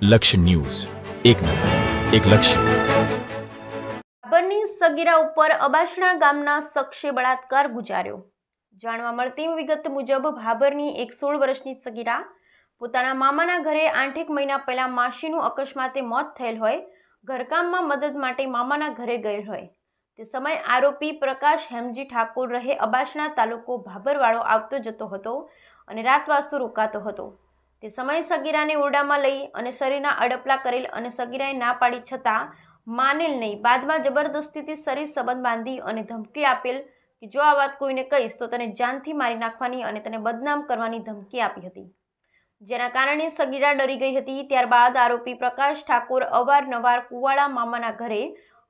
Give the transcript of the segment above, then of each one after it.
લક્ષ્ય ન્યૂઝ, એક નજર, એક લક્ષ્ય. ભાભરની સગીરા ઉપર અબાસણા ગામના શખ્સે બળાત્કાર ગુજાર્યો. જાણવા મળતી વિગત મુજબ ભાભરની એક 16 વર્ષની સગીરા પોતાના મામાના ઘરે 8 મહિના પહેલા માસીનું અકસ્માતે મોત થયેલ હોય ઘરકામમાં મદદ માટે મામાના ઘરે ગયેલ હોય તે સમયે આરોપી પ્રકાશ હેમજી ઠાકોર રહે અબાસણા તાલુકો ભાભરવાળો આવતો જતો હતો અને રાતવાસો રોકાતો હતો. તે સમયે સગીરાને ઓરડામાં લઈ અને શરીરના અડપલા કરેલ અને સગીરાએ ના પાડી છતાં માનેલ નહીં. બાદમાં જબરદસ્તીથી શરીર સંબંધ બાંધી અને ધમકી આપેલ કે જો આ વાત કોઈને કહીશ તો તને જાનથી મારી નાખવાની અને તને બદનામ કરવાની ધમકી આપી હતી, જેના કારણે સગીરા ડરી ગઈ હતી. ત્યારબાદ આરોપી પ્રકાશ ઠાકોર અવારનવાર કુવાડા મામાના ઘરે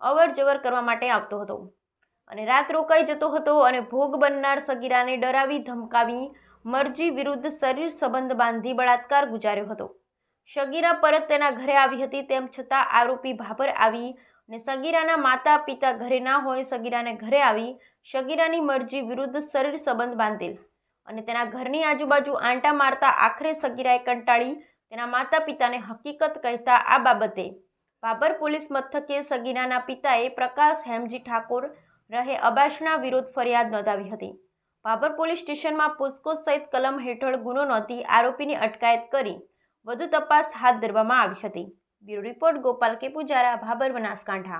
અવર જવર કરવા માટે આવતો હતો અને રાત રોકાઈ જતો હતો અને ભોગ બનનાર સગીરાને ડરાવી ધમકાવી મરજી વિરુદ્ધ શરીર સંબંધ બાંધી બળાત્કાર ગુજાર્યો હતો. સગીરા પરત તેના ઘરે આવી હતી, તેમ છતાં આરોપી ભાભર આવી અને સગીરાના માતા પિતા ઘરે ના હોય સગીરાને ઘરે આવી સગીરાની મરજી વિરુદ્ધ શરીર સંબંધ બાંધેલ અને તેના ઘરની આજુબાજુ આંટા મારતા આખરે સગીરાએ કંટાળી તેના માતા પિતાને હકીકત કહેતા આ બાબતે ભાભર પોલીસ મથકે સગીરાના પિતાએ પ્રકાશ હેમજી ઠાકોર રહે અબાસણા વિરુદ્ધ ફરિયાદ નોંધાવી હતી. ભાભર પોલીસ સ્ટેશનમાં પોસ્કો સહિત કલમ હેઠળ ગુનો નોંધી આરોપીની અટકાયત કરી વધુ તપાસ હાથ ધરવામાં આવી હતી. બ્યુરો રિપોર્ટ ગોપાલ કે પૂજારા, ભાભર, બનાસકાંઠા.